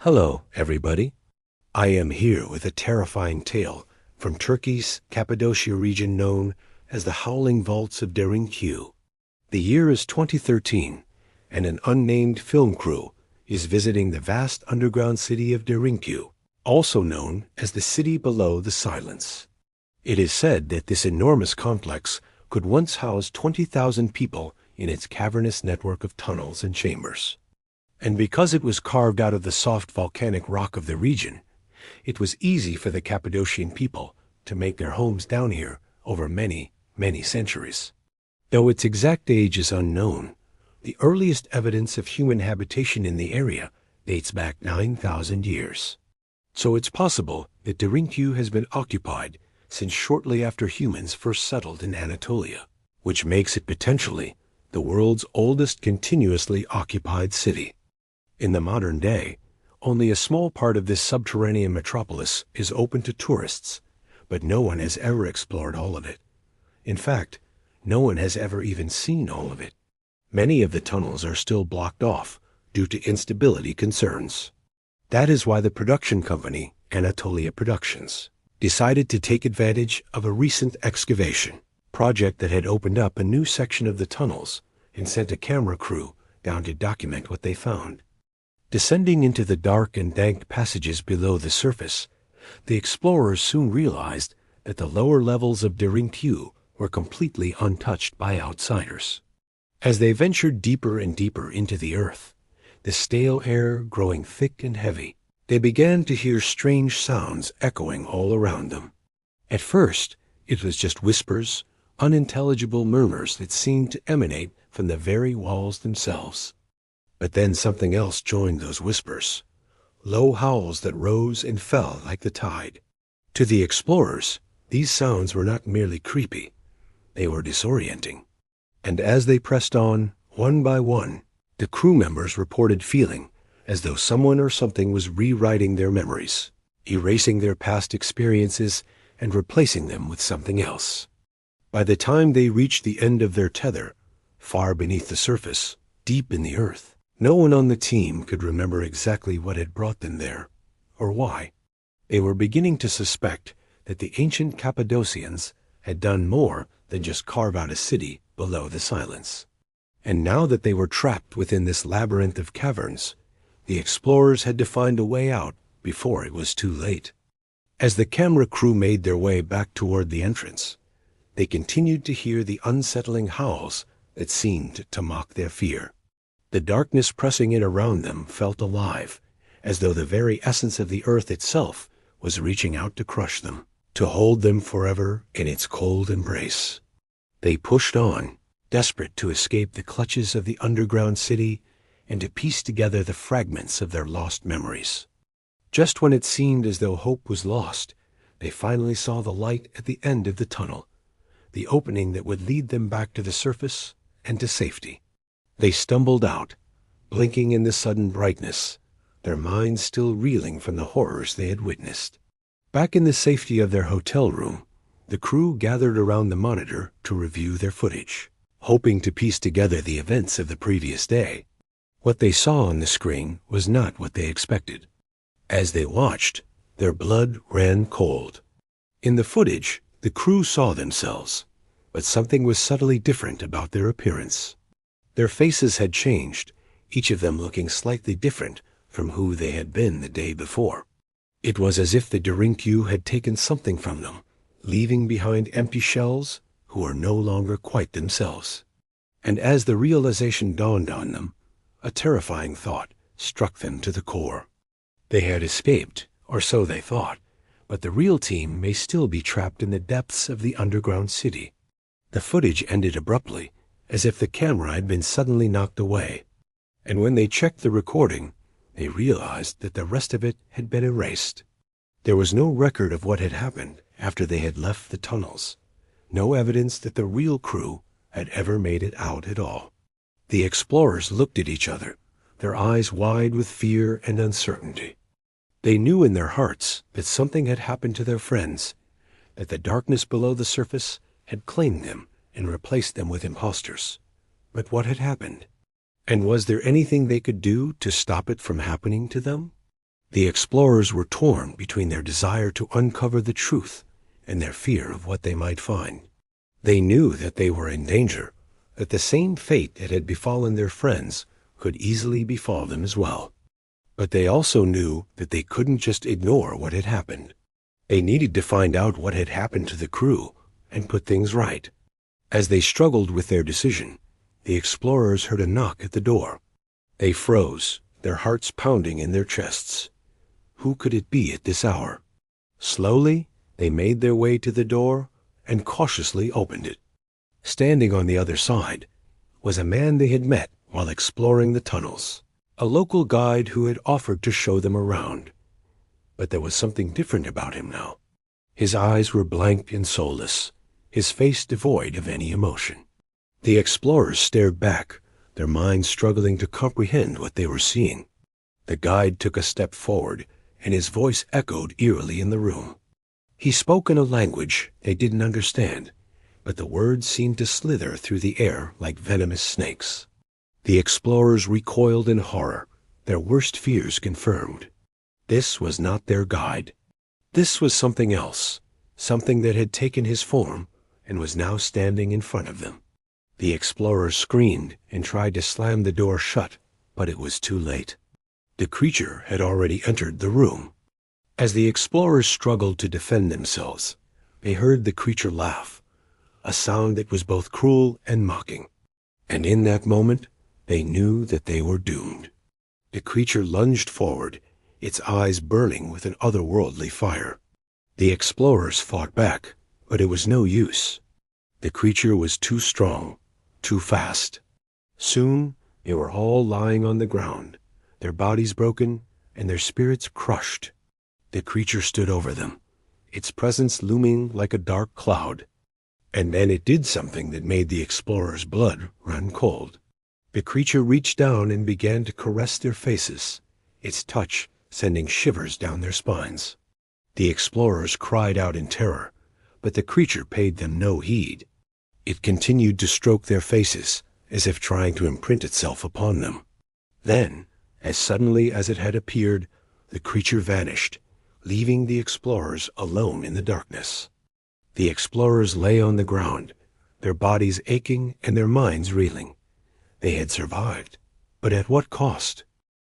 Hello, everybody. I am here with a terrifying tale from Turkey's Cappadocia region known as the Howling Vaults of Derinkuyu. The year is 2013, and an unnamed film crew is visiting the vast underground city of Derinkuyu, also known as the city below the silence. It is said that this enormous complex could once house 20,000 people in its cavernous network of tunnels and chambers. And because it was carved out of the soft volcanic rock of the region, it was easy for the Cappadocian people to make their homes down here over many, many centuries. Though its exact age is unknown, the earliest evidence of human habitation in the area dates back 9,000 years. So it's possible that Derinkuyu has been occupied since shortly after humans first settled in Anatolia, which makes it potentially the world's oldest continuously occupied city. In the modern day, only a small part of this subterranean metropolis is open to tourists, but no one has ever explored all of it. In fact, no one has ever even seen all of it. Many of the tunnels are still blocked off due to instability concerns. That is why the production company, Anatolia Productions, decided to take advantage of a recent excavation project that had opened up a new section of the tunnels and sent a camera crew down to document what they found. Descending into the dark and dank passages below the surface, the explorers soon realized that the lower levels of Derinkuyu were completely untouched by outsiders. As they ventured deeper and deeper into the earth, the stale air growing thick and heavy, they began to hear strange sounds echoing all around them. At first, it was just whispers, unintelligible murmurs that seemed to emanate from the very walls themselves. But then something else joined those whispers, low howls that rose and fell like the tide. To the explorers, these sounds were not merely creepy, they were disorienting. And as they pressed on, one by one, the crew members reported feeling as though someone or something was rewriting their memories, erasing their past experiences and replacing them with something else. By the time they reached the end of their tether, far beneath the surface, deep in the earth, no one on the team could remember exactly what had brought them there, or why. They were beginning to suspect that the ancient Cappadocians had done more than just carve out a city below the silence. And now that they were trapped within this labyrinth of caverns, the explorers had to find a way out before it was too late. As the camera crew made their way back toward the entrance, they continued to hear the unsettling howls that seemed to mock their fear. The darkness pressing in around them felt alive, as though the very essence of the earth itself was reaching out to crush them, to hold them forever in its cold embrace. They pushed on, desperate to escape the clutches of the underground city and to piece together the fragments of their lost memories. Just when it seemed as though hope was lost, they finally saw the light at the end of the tunnel, the opening that would lead them back to the surface and to safety. They stumbled out, blinking in the sudden brightness, their minds still reeling from the horrors they had witnessed. Back in the safety of their hotel room, the crew gathered around the monitor to review their footage, hoping to piece together the events of the previous day. What they saw on the screen was not what they expected. As they watched, their blood ran cold. In the footage, the crew saw themselves, but something was subtly different about their appearance. Their faces had changed, each of them looking slightly different from who they had been the day before. It was as if the Derinkuyu had taken something from them, leaving behind empty shells who were no longer quite themselves. And as the realization dawned on them, a terrifying thought struck them to the core. They had escaped, or so they thought, but the real team may still be trapped in the depths of the underground city. The footage ended abruptly, as if the camera had been suddenly knocked away. And when they checked the recording, they realized that the rest of it had been erased. There was no record of what had happened after they had left the tunnels, no evidence that the real crew had ever made it out at all. The explorers looked at each other, their eyes wide with fear and uncertainty. They knew in their hearts that something had happened to their friends, that the darkness below the surface had claimed them and replaced them with impostors. But what had happened? And was there anything they could do to stop it from happening to them? The explorers were torn between their desire to uncover the truth and their fear of what they might find. They knew that they were in danger, that the same fate that had befallen their friends could easily befall them as well. But they also knew that they couldn't just ignore what had happened. They needed to find out what had happened to the crew and put things right. As they struggled with their decision, the explorers heard a knock at the door. They froze, their hearts pounding in their chests. Who could it be at this hour? Slowly, they made their way to the door and cautiously opened it. Standing on the other side was a man they had met while exploring the tunnels, a local guide who had offered to show them around. But there was something different about him now. His eyes were blank and soulless, his face devoid of any emotion. The explorers stared back, their minds struggling to comprehend what they were seeing. The guide took a step forward, and his voice echoed eerily in the room. He spoke in a language they didn't understand, but the words seemed to slither through the air like venomous snakes. The explorers recoiled in horror, their worst fears confirmed. This was not their guide. This was something else, something that had taken his form and was now standing in front of them. The explorers screamed and tried to slam the door shut, but it was too late. The creature had already entered the room. As the explorers struggled to defend themselves, they heard the creature laugh, a sound that was both cruel and mocking. And in that moment, they knew that they were doomed. The creature lunged forward, its eyes burning with an otherworldly fire. The explorers fought back, but it was no use. The creature was too strong, too fast. Soon, they were all lying on the ground, their bodies broken and their spirits crushed. The creature stood over them, its presence looming like a dark cloud. And then it did something that made the explorers' blood run cold. The creature reached down and began to caress their faces, its touch sending shivers down their spines. The explorers cried out in terror, but the creature paid them no heed. It continued to stroke their faces, as if trying to imprint itself upon them. Then, as suddenly as it had appeared, the creature vanished, leaving the explorers alone in the darkness. The explorers lay on the ground, their bodies aching and their minds reeling. They had survived, but at what cost?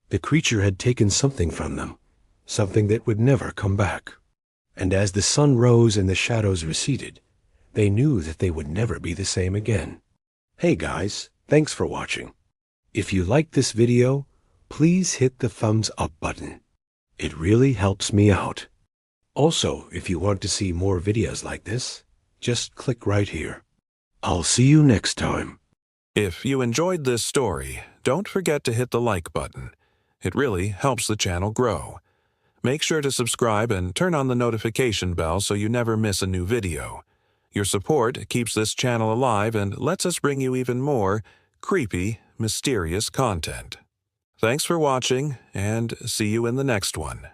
The creature had taken something from them, something that would never come back. And as the sun rose and the shadows receded, they knew that they would never be the same again. Hey guys, thanks for watching. If you liked this video, please hit the thumbs up button. It really helps me out. Also, if you want to see more videos like this, just click right here. I'll see you next time. If you enjoyed this story, don't forget to hit the like button. It really helps the channel grow. Make sure to subscribe and turn on the notification bell so you never miss a new video. Your support keeps this channel alive and lets us bring you even more creepy, mysterious content. Thanks for watching, and see you in the next one.